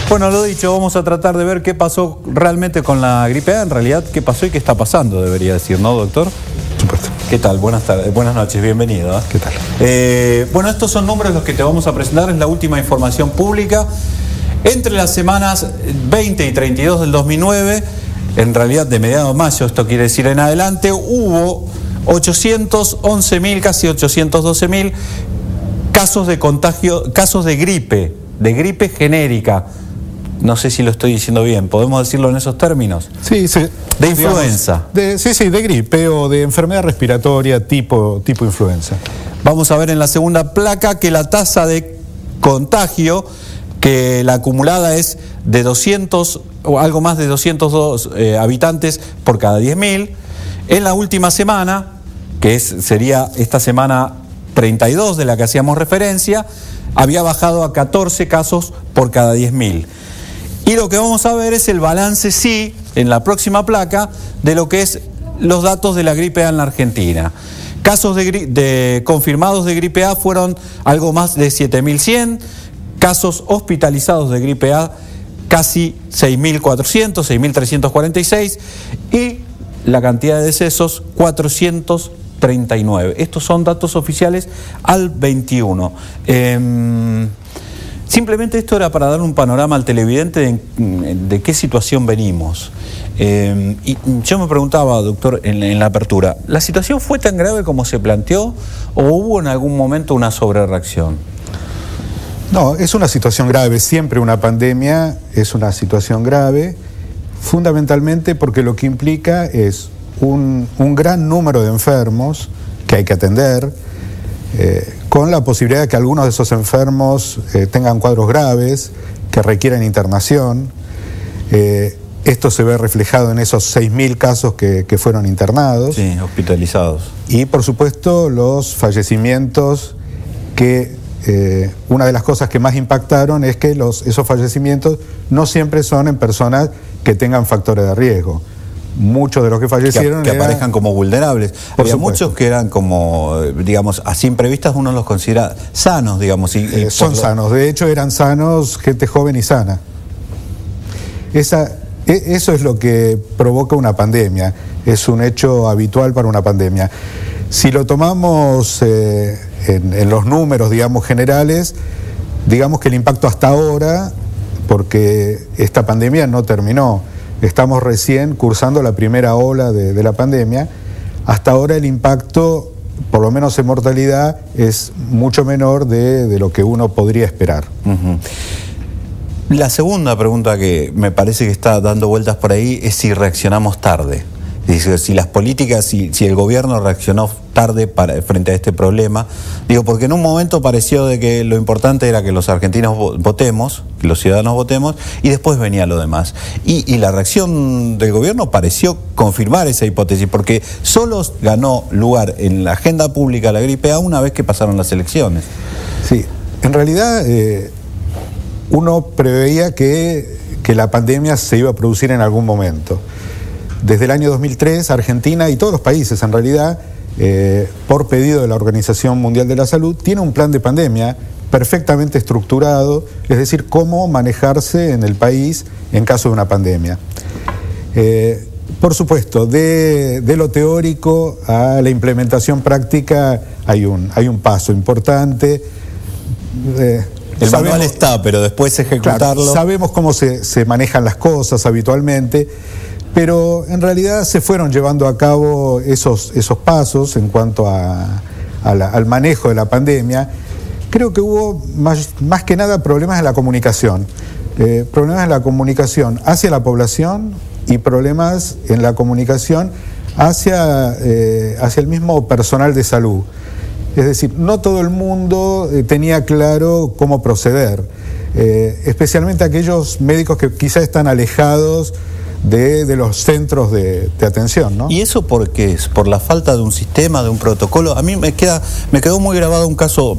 Bueno, lo dicho, vamos a tratar de ver qué pasó realmente con la gripe A, en realidad qué pasó y qué está pasando, debería decir, ¿no, doctor? Supuesto. ¿Qué tal? Buenas tardes, buenas noches, bienvenido. ¿Qué tal? Bueno, estos son números los que te vamos a presentar, es la última información pública. Entre las semanas 20 y 32 del 2009, en realidad de mediados de mayo, esto quiere decir en adelante, hubo 811.000, casi 812.000 casos de contagio, casos de gripe genérica. No sé si lo estoy diciendo bien, ¿podemos decirlo en esos términos? Sí, sí. De influenza. Sí, de gripe o de enfermedad respiratoria tipo influenza. Vamos a ver en la segunda placa que la tasa de contagio, que la acumulada es de 200 o algo más de 202 habitantes por cada 10.000. En la última semana, que sería esta semana 32 de la que hacíamos referencia, había bajado a 14 casos por cada 10.000. Y lo que vamos a ver es el balance, sí, en la próxima placa, de lo que es los datos de la gripe A en la Argentina. Casos confirmados de gripe A fueron algo más de 7.100, casos hospitalizados de gripe A casi 6.400, 6.346 y la cantidad de decesos 439. Estos son datos oficiales al 21. Simplemente esto era para dar un panorama al televidente de qué situación venimos. Y yo me preguntaba, doctor, en la apertura, ¿la situación fue tan grave como se planteó o hubo en algún momento una sobrereacción? No, es una situación grave. Siempre una pandemia es una situación grave, fundamentalmente porque lo que implica es un gran número de enfermos que hay que atender, con la posibilidad de que algunos de esos enfermos tengan cuadros graves, que requieran internación. Esto se ve reflejado en esos 6.000 casos que fueron internados. Sí, hospitalizados. Y por supuesto los fallecimientos, que una de las cosas que más impactaron es que esos fallecimientos no siempre son en personas que tengan factores de riesgo. Muchos de los que fallecieron que aparezcan como vulnerables. Había muchos que eran como, digamos, a simple vista uno los considera sanos, digamos. Son sanos, de hecho eran sanos, gente joven y sana. Eso es lo que provoca una pandemia, es un hecho habitual para una pandemia. Si lo tomamos en los números, digamos, generales, digamos que el impacto hasta ahora, porque esta pandemia no terminó, estamos recién cursando la primera ola de la pandemia, hasta ahora el impacto, por lo menos en mortalidad, es mucho menor de lo que uno podría esperar. La segunda pregunta que me parece que está dando vueltas por ahí es si reaccionamos tarde. Dice, si las políticas, si el gobierno reaccionó tarde frente a este problema. Digo, porque en un momento pareció de que lo importante era que los argentinos votemos, que los ciudadanos votemos, y después venía lo demás. Y la reacción del gobierno pareció confirmar esa hipótesis, porque solo ganó lugar en la agenda pública la gripe A una vez que pasaron las elecciones. Sí, en realidad uno preveía que la pandemia se iba a producir en algún momento. Desde el año 2003, Argentina y todos los países, en realidad, por pedido de la Organización Mundial de la Salud, tiene un plan de pandemia perfectamente estructurado, es decir, cómo manejarse en el país en caso de una pandemia. Por supuesto, de lo teórico a la implementación práctica hay un paso importante. El manual está, pero después ejecutarlo... Claro, sabemos cómo se manejan las cosas habitualmente, pero en realidad se fueron llevando a cabo esos pasos en cuanto al manejo de la pandemia. Creo que hubo más que nada problemas en la comunicación. Problemas en la comunicación hacia la población y problemas en la comunicación hacia el mismo personal de salud. Es decir, no todo el mundo tenía claro cómo proceder, especialmente aquellos médicos que quizás están alejados de los centros de atención, ¿no? ¿Y eso por qué es? ¿Por la falta de un sistema, de un protocolo? A mí me quedó muy grabado un caso,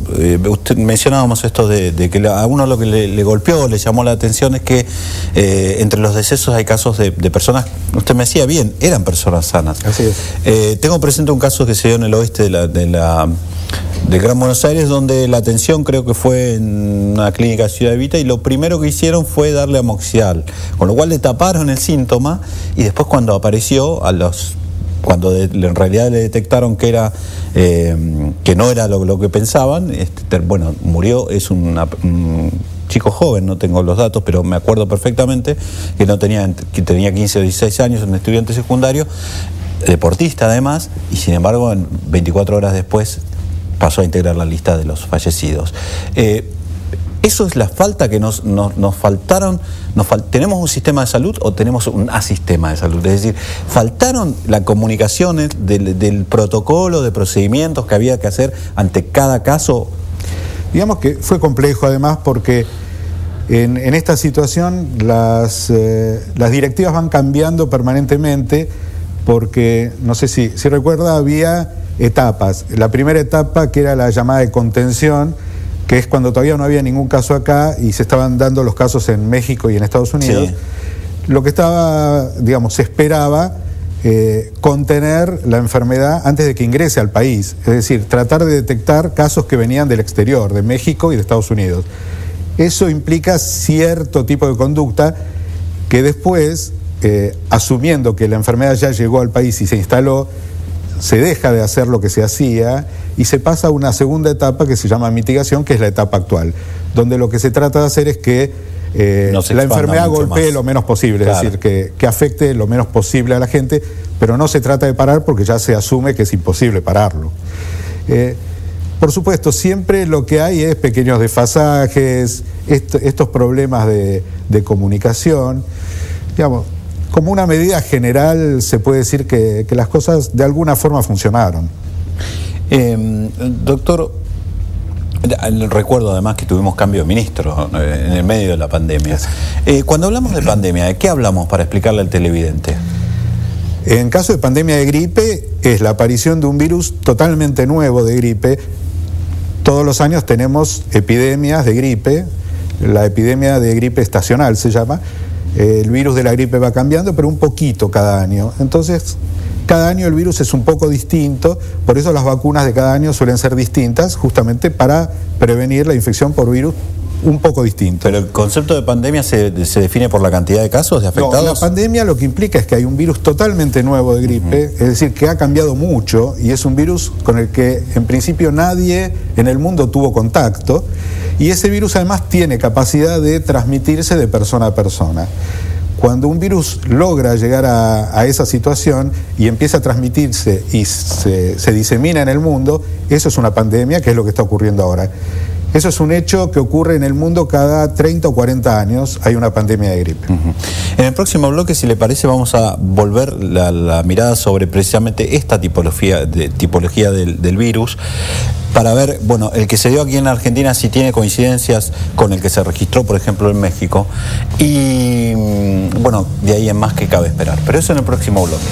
usted mencionábamos esto de que a uno lo que le golpeó, le llamó la atención es que entre los decesos hay casos de personas, usted me decía bien, eran personas sanas. Así es. Tengo presente un caso que se dio en el oeste de Gran Buenos Aires, donde la atención creo que fue en una clínica de Ciudad Evita, y lo primero que hicieron fue darle amoxial, con lo cual le taparon el síntoma, y después cuando apareció, cuando en realidad le detectaron que no era lo que pensaban, bueno, murió. Es un chico joven, no tengo los datos, pero me acuerdo perfectamente que tenía 15 o 16 años, un estudiante secundario, deportista además, y sin embargo 24 horas después pasó a integrar la lista de los fallecidos. ¿Eso es la falta que nos faltaron? ¿Tenemos un sistema de salud o tenemos un asistema de salud? Es decir, faltaron las comunicaciones del protocolo, de procedimientos que había que hacer ante cada caso. Digamos que fue complejo además porque en esta situación las directivas van cambiando permanentemente, porque, no sé si recuerda, había etapas. La primera etapa, que era la llamada de contención, que es cuando todavía no había ningún caso acá y se estaban dando los casos en México y en Estados Unidos. Sí. Lo que estaba, digamos, se esperaba contener la enfermedad antes de que ingrese al país, es decir, tratar de detectar casos que venían del exterior, de México y de Estados Unidos. Eso implica cierto tipo de conducta que después, asumiendo que la enfermedad ya llegó al país y se instaló, se deja de hacer lo que se hacía y se pasa a una segunda etapa que se llama mitigación, que es la etapa actual, donde lo que se trata de hacer es que la enfermedad golpee lo menos posible, claro. Es decir, que afecte lo menos posible a la gente, pero no se trata de parar porque ya se asume que es imposible pararlo. Por supuesto, siempre lo que hay es pequeños desfasajes, estos problemas de comunicación. Digamos, como una medida general se puede decir que las cosas de alguna forma funcionaron. Doctor, recuerdo además que tuvimos cambio de ministro en el medio de la pandemia. Cuando hablamos de pandemia, ¿de qué hablamos para explicarle al televidente? En caso de pandemia de gripe, es la aparición de un virus totalmente nuevo de gripe. Todos los años tenemos epidemias de gripe, la epidemia de gripe estacional se llama. El virus de la gripe va cambiando, pero un poquito cada año. Entonces, cada año el virus es un poco distinto, por eso las vacunas de cada año suelen ser distintas, justamente para prevenir la infección por virus un poco distinto. ¿Pero el concepto de pandemia se define por la cantidad de casos, de afectados? No, la pandemia lo que implica es que hay un virus totalmente nuevo de gripe, es decir, que ha cambiado mucho, y es un virus con el que en principio nadie en el mundo tuvo contacto, y ese virus además tiene capacidad de transmitirse de persona a persona. Cuando un virus logra llegar a esa situación y empieza a transmitirse y se disemina en el mundo, eso es una pandemia, que es lo que está ocurriendo ahora. Eso es un hecho que ocurre en el mundo cada 30 o 40 años, hay una pandemia de gripe. En el próximo bloque, si le parece, vamos a volver la mirada sobre precisamente esta tipología del virus, para ver, bueno, el que se dio aquí en Argentina si tiene coincidencias con el que se registró, por ejemplo, en México, y bueno, de ahí en más que cabe esperar. Pero eso en el próximo bloque.